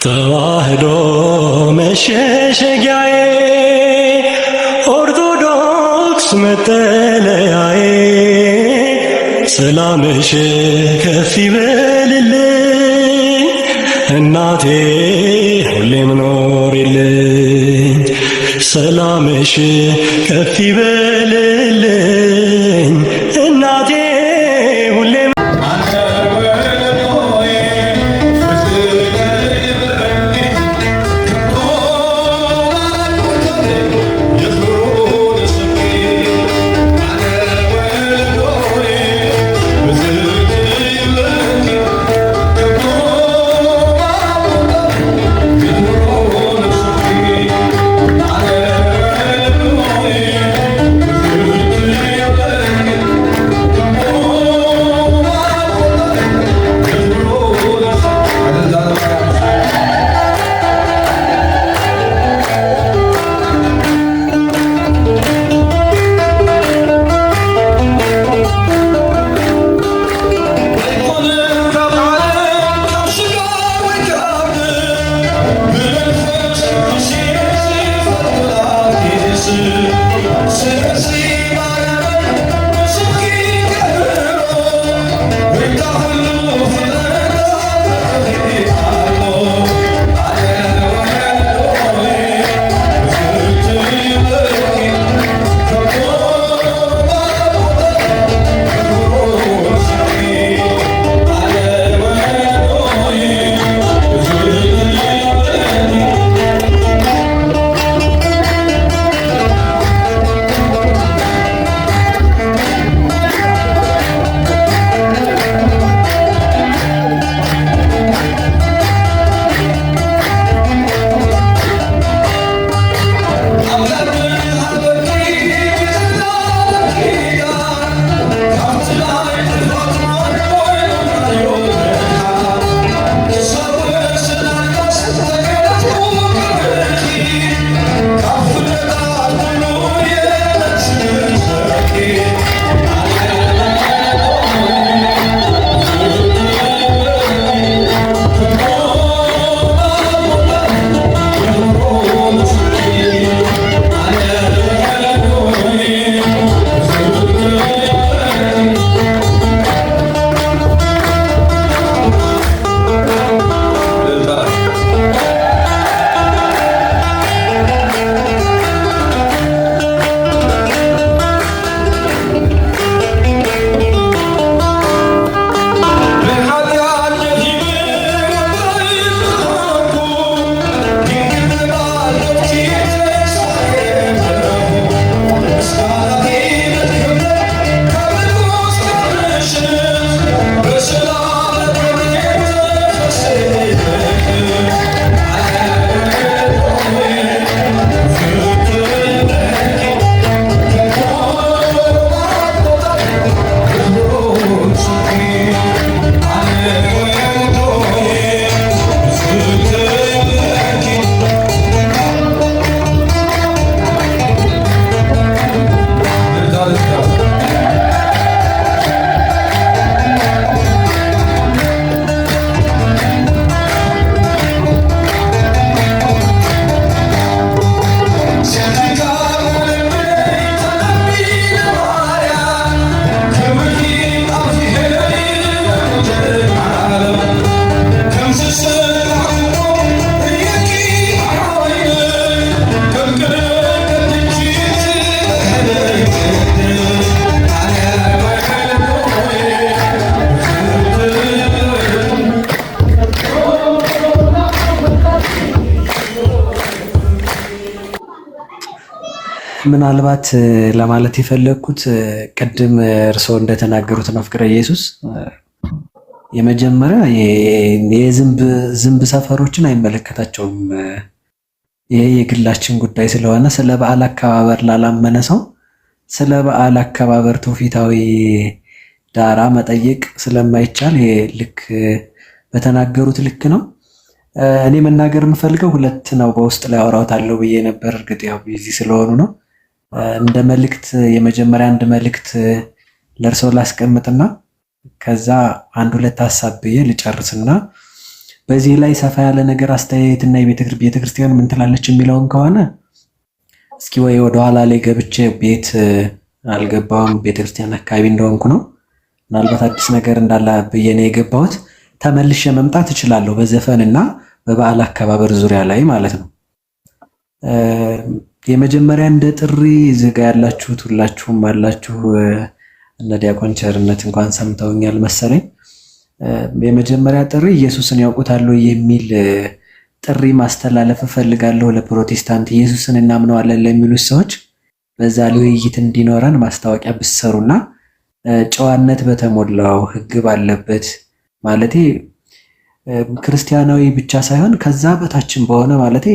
ተዋህዶ መሸሸጊያዬ ኦርቶዶክስ መጠለያዬ ሰላምሽ ከፍ ይበልልኝ እናቴ ሁሌም ኖሪልኝ ሰላምሽ ከፍ ይበልልኝ እናቴ ሁሌም ምናልባት ለማለት የፈለኩት ቅድም እርስዎ እንደተናገሩት ነው። ፍቅረ ኢየሱስ የመጀመሪያ የዝንብ ሰፈሮችን አይመለከታቸውም። ይሄ የግላችን ጉዳይ ስለሆነ ስለ በዓል አከባበር ላላመነ ሰው ስለ በዓል አከባበር ትውፊታዊ ዳራ መጠየቅ ስለማይቻል ይሄ ልክ በተናገሩት ልክ ነው። እኔ መናገር የምፈልገው ሁለት ነው። በውስጥ ላይ አወራውታለሁ ብዬ ነበር። እርግጥ ያው ቢዚ ስለሆኑ ነው። እንደ መልእክት የመጀመሪያ አንድ መልእክት ለእርሶ ላስቀምጥና ከዛ አንድ ሁለት ሐሳብ ብዬ ልጨርስና በዚህ ላይ ሰፋ ያለ ነገር አስተያየትና ቤተክርስቲያን ምን ትላለች የሚለውን ከሆነ እስኪ ወይ ወደኋላ ላይ ገብቼ ቤት አልገባውም ቤተክርስቲያን አካባቢ እንደሆንኩ ነው። ምናልባት አዲስ ነገር እንዳለ ብዬ ነው የገባሁት። ተመልሼ መምጣት እችላለሁ በዘፈንና በበዓል አከባበር ዙሪያ ላይ ማለት ነው። የመጀመሪያ እንደ ጥሪ ዝጋ ያላችሁት ሁላችሁም አላችሁ። እነ ዲያቆን ቸርነት እንኳን ሰምተውኛል መሰለኝ። የመጀመሪያ ጥሪ ኢየሱስን ያውቁታል የሚል ጥሪ ማስተላለፍ እፈልጋለሁ ለፕሮቴስታንት ኢየሱስን እናምነዋለን ለሚሉት ሰዎች በዛ ውይይት እንዲኖረን ማስታወቂያ ብትሰሩና ጨዋነት በተሞላው ሕግ ባለበት ማለቴ ክርስቲያናዊ ብቻ ሳይሆን ከዛ በታችን በሆነ ማለቴ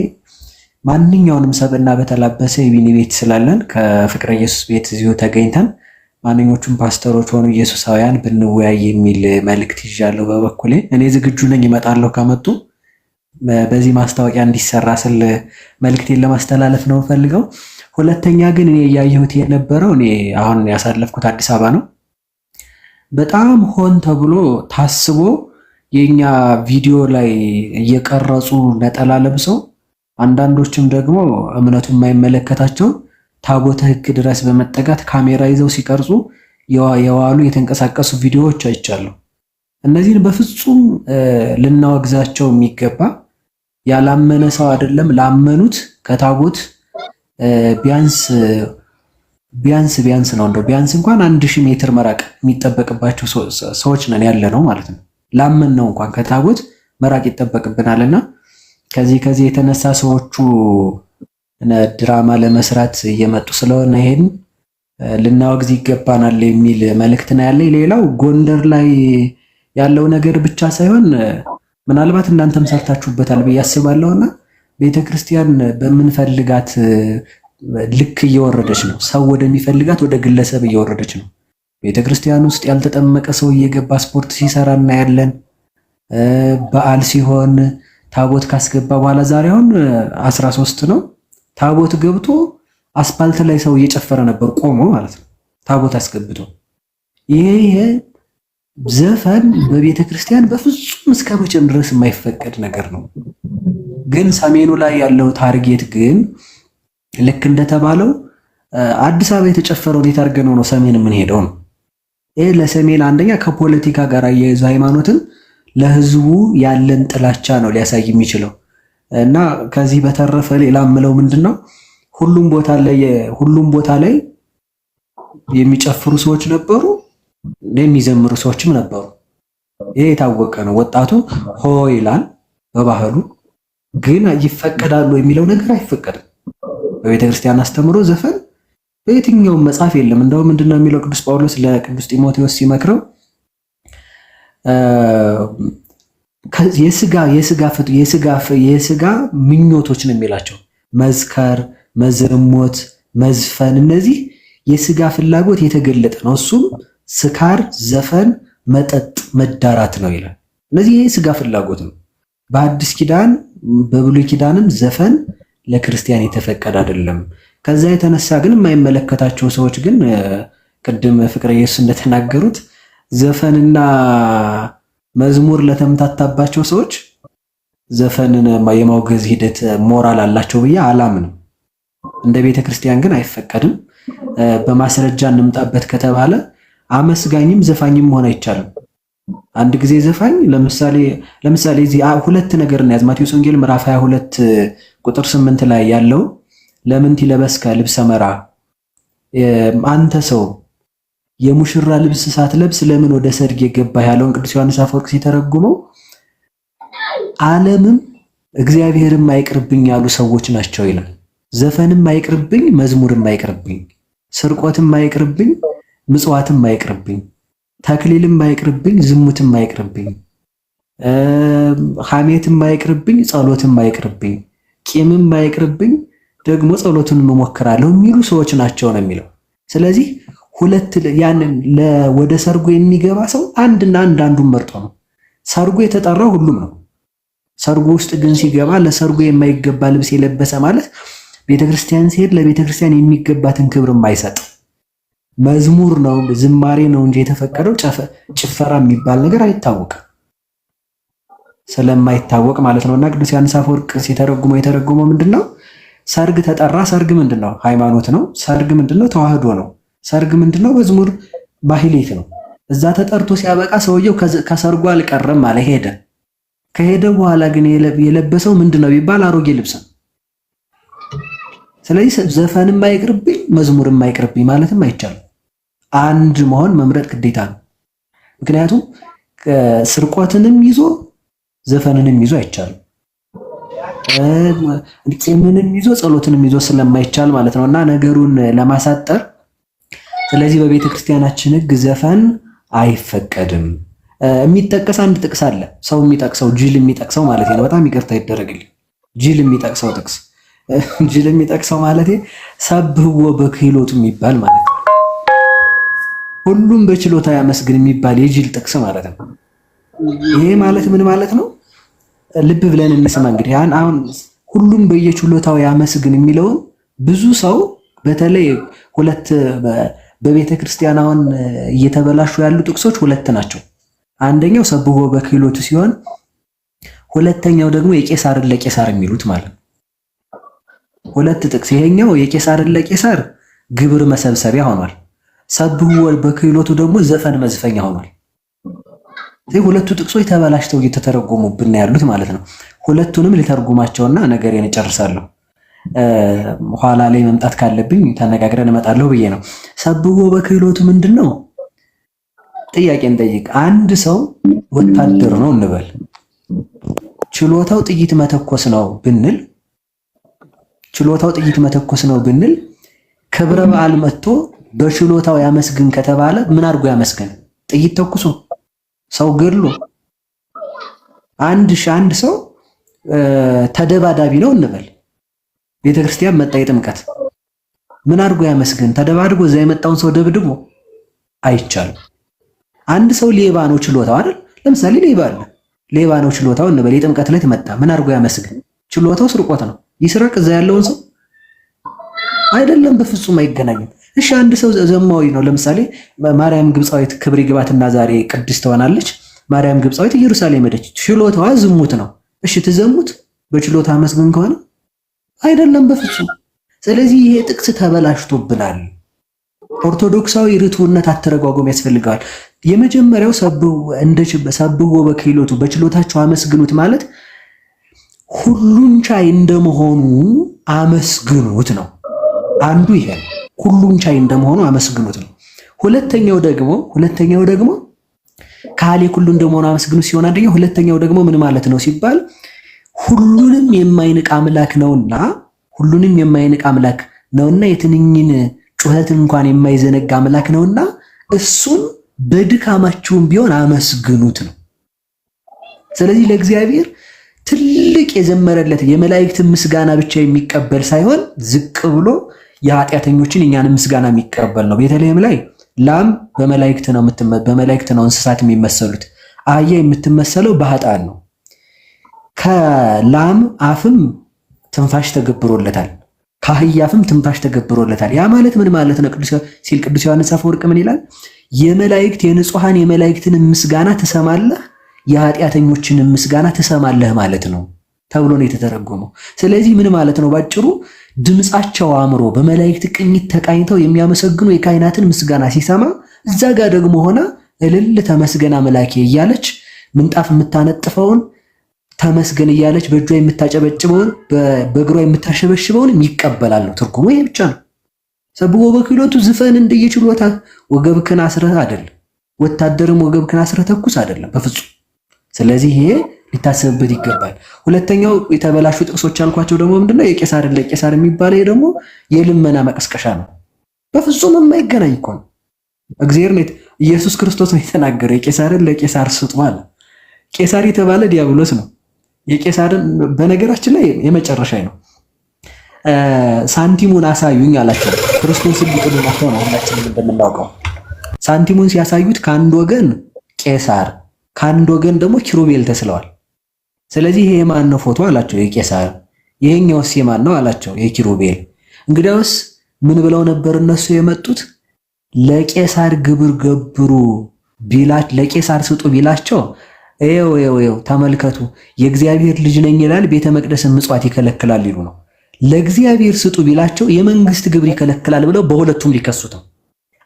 ማንኛውንም ሰብዕና በተላበሰ የቢኒ ቤት ስላለን ከፍቅረ ኢየሱስ ቤት እዚሁ ተገኝተን ማንኞቹም ፓስተሮች ሆኑ ኢየሱሳውያን ብንወያይ የሚል መልእክት ይዣለሁ። በበኩሌ እኔ ዝግጁ ነኝ፣ እመጣለሁ ከመጡ። በዚህ ማስታወቂያ እንዲሰራ ስል መልእክቴን ለማስተላለፍ ነው ፈልገው። ሁለተኛ ግን እኔ እያየሁት የነበረው እኔ አሁን ያሳለፍኩት አዲስ አበባ ነው። በጣም ሆን ተብሎ ታስቦ የኛ ቪዲዮ ላይ እየቀረጹ ነጠላ ለብሰው አንዳንዶችም ደግሞ እምነቱ የማይመለከታቸው ታቦተ ሕግ ድረስ በመጠጋት ካሜራ ይዘው ሲቀርጹ የዋሉ የተንቀሳቀሱ ቪዲዮዎች አይቻለሁ። እነዚህን በፍጹም ልናወግዛቸው የሚገባ ያላመነ ሰው አይደለም ላመኑት ከታቦት ቢያንስ ነው እንደው ቢያንስ እንኳን 1000 ሜትር መራቅ የሚጠበቅባቸው ሰዎች ነን ያለ ነው ማለት ነው። ላመን ነው እንኳን ከታቦት መራቅ ይጠበቅብናልና ከዚህ የተነሳ ሰዎቹ ድራማ ለመስራት እየመጡ ስለሆነ ይሄን ልናወግዝ ይገባናል የሚል መልእክት ነው ያለኝ። ሌላው ጎንደር ላይ ያለው ነገር ብቻ ሳይሆን ምናልባት እናንተም ሰርታችሁበታል ብዬ አስባለሁና ቤተክርስቲያን በምንፈልጋት ልክ እየወረደች ነው። ሰው ወደሚፈልጋት ወደ ግለሰብ እየወረደች ነው። ቤተክርስቲያን ውስጥ ያልተጠመቀ ሰው እየገባ ስፖርት ሲሰራ እናያለን። በዓል ሲሆን ታቦት ካስገባ በኋላ ዛሬ አሁን 13 ነው። ታቦት ገብቶ አስፓልት ላይ ሰው እየጨፈረ ነበር ቆሞ ማለት ነው፣ ታቦት አስገብቶ። ይሄ ዘፈን በቤተ ክርስቲያን በፍጹም እስከ መቼም ድረስ የማይፈቀድ ነገር ነው። ግን ሰሜኑ ላይ ያለው ታርጌት ግን ልክ እንደተባለው አዲስ አበባ የተጨፈረው እንዴት አድርገን ነው ሰሜን የምንሄደው ነው። ይሄ ለሰሜን አንደኛ ከፖለቲካ ጋር አያይዞ ሃይማኖትን ለህዝቡ ያለን ጥላቻ ነው ሊያሳይ የሚችለው እና ከዚህ በተረፈ ሌላ ምለው ምንድነው ሁሉም ቦታ ላይ የሚጨፍሩ ሰዎች ነበሩ፣ የሚዘምሩ ሰዎችም ነበሩ። ይሄ የታወቀ ነው። ወጣቱ ሆ ይላል በባህሉ፣ ግን ይፈቀዳሉ የሚለው ነገር አይፈቀድም። በቤተ ክርስቲያን አስተምሮ ዘፈን በየትኛውም መጽሐፍ የለም። እንደው ምንድነው የሚለው ቅዱስ ጳውሎስ ለቅዱስ ጢሞቴዎስ ሲመክረው የስጋ ምኞቶች ነው የሚላቸው። መዝከር፣ መዘሞት፣ መዝፈን እነዚህ የስጋ ፍላጎት የተገለጠ ነው። እሱም ስካር፣ ዘፈን፣ መጠጥ፣ መዳራት ነው ይላል። እነዚህ የስጋ ፍላጎት ነው። በአዲስ ኪዳን በብሉይ ኪዳንም ዘፈን ለክርስቲያን የተፈቀደ አይደለም። ከዛ የተነሳ ግን የማይመለከታቸው ሰዎች ግን ቅድም ፍቅረ ኢየሱስ እንደተናገሩት ዘፈንና መዝሙር ለተምታታባቸው ሰዎች ዘፈንን የማውገዝ ሂደት ሞራል አላቸው ብዬ አላምንም። እንደ ቤተ ክርስቲያን ግን አይፈቀድም። በማስረጃ እንምጣበት ከተባለ አመስጋኝም ዘፋኝም መሆን አይቻልም። አንድ ጊዜ ዘፋኝ ለምሳሌ እዚህ ሁለት ነገር እናያዝ። ማቴዎስ ወንጌል ምዕራፍ 22 ቁጥር 8 ላይ ያለው ለምን ትለበስከ ልብሰ መራ፣ አንተ ሰው የሙሽራ ልብስ ሳትለብስ ለምን ወደ ሰርግ የገባህ ያለውን ቅዱስ ዮሐንስ አፈወርቅ ሲተረጉመው ዓለምም እግዚአብሔርም አይቅርብኝ ያሉ ሰዎች ናቸው ይላል። ዘፈንም አይቅርብኝ፣ መዝሙርም አይቅርብኝ፣ ስርቆትም አይቅርብኝ፣ ምጽዋትም አይቅርብኝ፣ ተክሊልም አይቅርብኝ፣ ዝሙትም አይቅርብኝ፣ ሐሜትም አይቅርብኝ፣ ጸሎትም አይቅርብኝ፣ ቂምም አይቅርብኝ፣ ደግሞ ጸሎቱን እሞክራለሁ የሚሉ ሰዎች ናቸው ነው የሚለው። ስለዚህ ያንን ወደ ሰርጉ የሚገባ ሰው አንድና አንዱን መርጦ ነው። ሰርጉ የተጠራው ሁሉም ነው። ሰርጉ ውስጥ ግን ሲገባ ለሰርጉ የማይገባ ልብስ የለበሰ ማለት ቤተክርስቲያን ሲሄድ ለቤተክርስቲያን የሚገባትን ክብር የማይሰጥ መዝሙር ነው ዝማሬ ነው እንጂ የተፈቀደው ጭፈራ የሚባል ነገር አይታወቅም። ስለማይታወቅ ማለት ነውና ቅዱስ ዮሐንስ አፈወርቅ ሲተረጉመው የተረጎመው ምንድነው? ሰርግ ተጠራ። ሰርግ ምንድነው? ሃይማኖት ነው። ሰርግ ምንድነው? ተዋህዶ ነው። ሰርግ ምንድነው? መዝሙር ማህሌት ነው። እዛ ተጠርቶ ሲያበቃ ሰውየው ከሰርጉ አልቀረም አለ፣ ሄደ። ከሄደ በኋላ ግን የለበሰው ምንድነው ቢባል አሮጌ ልብስ ነው። ስለዚህ ዘፈንም አይቅርብኝ መዝሙርም አይቅርብኝ ማለትም አይቻልም። አንድ መሆን መምረጥ ግዴታ ነው። ምክንያቱም ስርቆትንም ይዞ ዘፈንንም ይዞ አይቻልም። ቂምንም ይዞ ጸሎትንም ይዞ ስለማይቻል ማለት ነውና ነገሩን ለማሳጠር ስለዚህ በቤተ ክርስቲያናችን ሕግ ዘፈን አይፈቀድም። የሚጠቀስ አንድ ጥቅስ አለ። ሰው የሚጠቅሰው ጅል የሚጠቅሰው ማለት ነው። በጣም ይቅርታ ይደረግልኝ። ጅል የሚጠቅሰው ጥቅስ ጅል የሚጠቅሰው ማለት ሰብህዎ በክህሎቱ የሚባል ማለት ነው። ሁሉም በችሎታ ያመስግን የሚባል የጅል ጥቅስ ማለት ነው። ይሄ ማለት ምን ማለት ነው? ልብ ብለን እንስማ። እንግዲህ አሁን ሁሉም በየችሎታው ያመስግን የሚለውን ብዙ ሰው በተለይ ሁለት በቤተ ክርስቲያን አሁን እየተበላሹ ያሉ ጥቅሶች ሁለት ናቸው። አንደኛው ሰብሖ በክህሎቱ ሲሆን ሁለተኛው ደግሞ የቄሳርን ለቄሳር የሚሉት ማለት ነው። ሁለት ጥቅስ። ይሄኛው የቄሳርን ለቄሳር ግብር መሰብሰቢያ ሆኗል። ሰብሖ በክህሎቱ ደግሞ ዘፈን መዝፈኛ ሆኗል። ሁለቱ ጥቅሶች ተበላሽተው እየተተረጎሙብን ያሉት ማለት ነው። ሁለቱንም ሊተርጉማቸውና ነገሬን እጨርሳለሁ። ኋላ ላይ መምጣት ካለብኝ ተነጋግረን እመጣለሁ ብዬ ነው። ሰብሖ በክህሎቱ ምንድነው? ጥያቄን ጠይቅ። አንድ ሰው ወታደር ነው እንበል፣ ችሎታው ጥይት መተኮስ ነው ብንል ክብረ በዓል መጥቶ በችሎታው ያመስግን ከተባለ ምን አድርጎ ያመስግን? ጥይት ተኩሶ ሰው ገድሎ? አንድ ሰው ተደባዳቢ ነው እንበል፣ ቤተክርስቲያን መጣ የጥምቀት፣ ምን አድርጎ ያመስግን? ተደባድቦ እዛ የመጣውን ሰው ደብድቦ? አይቻልም። አንድ ሰው ሌባ ነው ችሎታው አይደል? ለምሳሌ ሌባ ነው ችሎታው እንበል፣ የጥምቀት ዕለት መጣ፣ ምን አድርጎ ያመስግን? ችሎታው ስርቆት ነው፣ ይስረቅ እዛ ያለውን ሰው? አይደለም፣ በፍጹም አይገናኝም። እሺ አንድ ሰው ዘማዊ ነው፣ ለምሳሌ ማርያም ግብፃዊት ክብር ይግባትና ዛሬ ቅድስት ትሆናለች። ማርያም ግብፃዊት ኢየሩሳሌም ሄደች፣ ችሎታዋ ዝሙት ነው። እሺ ትዘሙት በችሎታ አመስግን ከሆነ? አይደለም፣ በፍጹም። ስለዚህ ይሄ ጥቅስ ተበላሽቶብናል። ኦርቶዶክሳዊ ርቱዕነት አተረጓጎም ያስፈልገዋል። የመጀመሪያው ሰብሖ በክህሎቱ በችሎታቸው አመስግኑት ማለት ሁሉን ቻይ እንደመሆኑ አመስግኑት ነው። አንዱ ይሄ ነው፣ ሁሉን ቻይ እንደመሆኑ አመስግኑት ነው። ሁለተኛው ደግሞ ካሌ ሁሉ እንደመሆኑ አመስግኑት ሲሆን አንደኛው። ሁለተኛው ደግሞ ምን ማለት ነው ሲባል ሁሉንም የማይንቅ አምላክ ነውና የትንኝን ጩኸትን እንኳን የማይዘነጋ አምላክ ነውና እሱን በድካማችሁም ቢሆን አመስግኑት ነው። ስለዚህ ለእግዚአብሔር ትልቅ የዘመረለት የመላእክትን ምስጋና ብቻ የሚቀበል ሳይሆን ዝቅ ብሎ የኃጢአተኞችን እኛንም ምስጋና የሚቀበል ነው። ቤተልሔም ላይ ላም በመላእክት ነው እንስሳት የሚመሰሉት። አህያ የምትመሰለው በኃጥአን ነው። ከላም አፍም ትንፋሽ ተገብሮለታል፣ ከአህያ አፍም ትንፋሽ ተገብሮለታል። ያ ማለት ምን ማለት ነው ሲል ቅዱስ ዮሐንስ አፈወርቅ ምን ይላል? የንጹሐን የመላእክትን ምስጋና ትሰማለህ፣ የኃጢአተኞችን ምስጋና ትሰማለህ ማለት ነው ተብሎ ነው የተተረጎመው። ስለዚህ ምን ማለት ነው? ባጭሩ ድምጻቸው አምሮ በመላእክት ቅኝት ተቃኝተው የሚያመሰግኑ የካህናትን ምስጋና ሲሰማ እዛ ጋር ደግሞ ሆና እልል ተመስገን አምላኬ እያለች ምንጣፍ የምታነጥፈውን ተመስገን እያለች በእጇ የምታጨበጭበውን በእግሯ የምታሸበሽበውን ይቀበላል ነው ትርጉሙ። ይሄ ብቻ ነው። ሰብሖ በክህሎቱ ዝፈን እንደየችሎታ ወገብክን አስረህ አይደለም፣ ወታደርም ወገብክን አስረህ ተኩስ አይደለም በፍጹም። ስለዚህ ይሄ ሊታሰብበት ይገባል። ሁለተኛው የተበላሹ ጥቅሶች ያልኳቸው ደግሞ ምንድነው? የቄሳርን ለቄሳር የሚባለው ይሄ ደግሞ የልመና መቀስቀሻ ነው። በፍጹም የማይገናኝ እኮ ነው። እግዚአብሔር ነው ኢየሱስ ክርስቶስ ነው የተናገረው የቄሳርን ለቄሳር ስጡ አለ። ቄሳር የተባለ ዲያብሎስ ነው። የቄሳርን በነገራችን ላይ የመጨረሻ ነው። ሳንቲሙን አሳዩኝ አላቸው። ክርስቶስን ሊጥሉናቸው ነው ሁላችንም እንደምናውቀው። ሳንቲሙን ሲያሳዩት ከአንድ ወገን ቄሳር ከአንድ ወገን ደግሞ ኪሩቤል ተስለዋል። ስለዚህ ይሄ የማን ነው ፎቶ አላቸው? የቄሳር። ይሄኛውስ የማን ነው አላቸው? የኪሩቤል። እንግዲያውስ ምን ብለው ነበር እነሱ የመጡት? ለቄሳር ግብር ገብሩ ለቄሳር ስጡ ቢላቸው ይኸው ተመልከቱ። የእግዚአብሔር ልጅ ነኝ ይላል፣ ቤተ መቅደስን ምጽዋት ይከለክላል ይሉ ነው። ለእግዚአብሔር ስጡ ቢላቸው የመንግስት ግብር ይከለክላል ብለው በሁለቱም ሊከሱት ነው።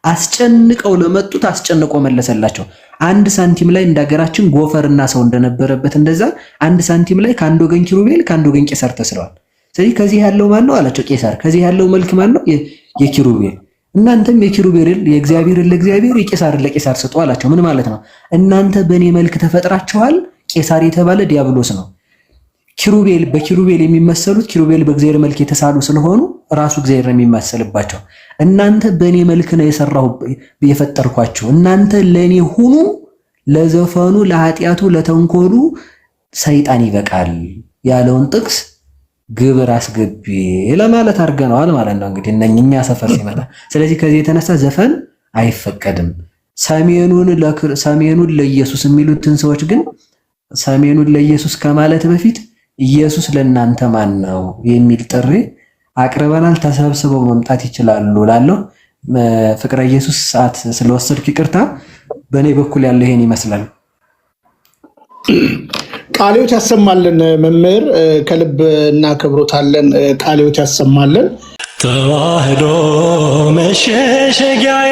አስጨንቀው ለመጡት አስጨንቆ መለሰላቸው። አንድ ሳንቲም ላይ እንዳገራችን ጎፈርና ሰው እንደነበረበት እንደዛ አንድ ሳንቲም ላይ ከአንድ ወገን ኪሩቤል ከአንድ ወገን ቄሳር ተስለዋል። ስለዚህ ከዚህ ያለው ማን ነው አላቸው ቄሳር። ከዚህ ያለው መልክ ማን ነው? የኪሩቤል። እናንተም የኪሩቤል የእግዚአብሔርን ለእግዚአብሔር የቄሳርን ለቄሳር ስጡ አላቸው። ምን ማለት ነው? እናንተ በእኔ መልክ ተፈጥራችኋል። ቄሳር የተባለ ዲያብሎስ ነው። ኪሩቤል በኪሩቤል የሚመሰሉት ኪሩቤል በእግዚአብሔር መልክ የተሳሉ ስለሆኑ ራሱ እግዚአብሔር ነው የሚመሰልባቸው። እናንተ በእኔ መልክ ነው የፈጠርኳችሁ። እናንተ ለእኔ ሁኑ፣ ለዘፈኑ፣ ለኃጢአቱ፣ ለተንኮሉ ሰይጣን ይበቃል ያለውን ጥቅስ ግብር አስገቢ ለማለት አድርገነዋል ማለት ነው። እንግዲህ እኛ ሰፈር ሲመጣ ስለዚህ ከዚህ የተነሳ ዘፈን አይፈቀድም። ሰሜኑን ለኢየሱስ የሚሉትን ሰዎች ግን ሰሜኑን ለኢየሱስ ከማለት በፊት ኢየሱስ ለእናንተ ማን ነው የሚል ጥሪ አቅርበናል። ተሰብስበው መምጣት ይችላሉ ላለው ፍቅረ ኢየሱስ ሰዓት ስለወሰድኩ ይቅርታ። በእኔ በኩል ያለው ይሄን ይመስላል። ቃልዮት ያሰማልን መምህር፣ ከልብ እናከብሮታለን። ቃልዮት ያሰማልን። ተዋህዶ መሸሸጊያዬ፣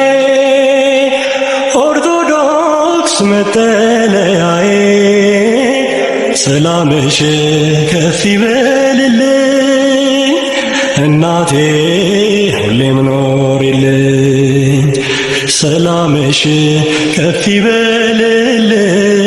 ኦርቶዶክስ መጠለያዬ፣ ሰላምሽ ከፍ ይበልልኝ እናቴ ሁሌም ኖሪልኝ። ሰላምሽ ከፍ ይበልልኝ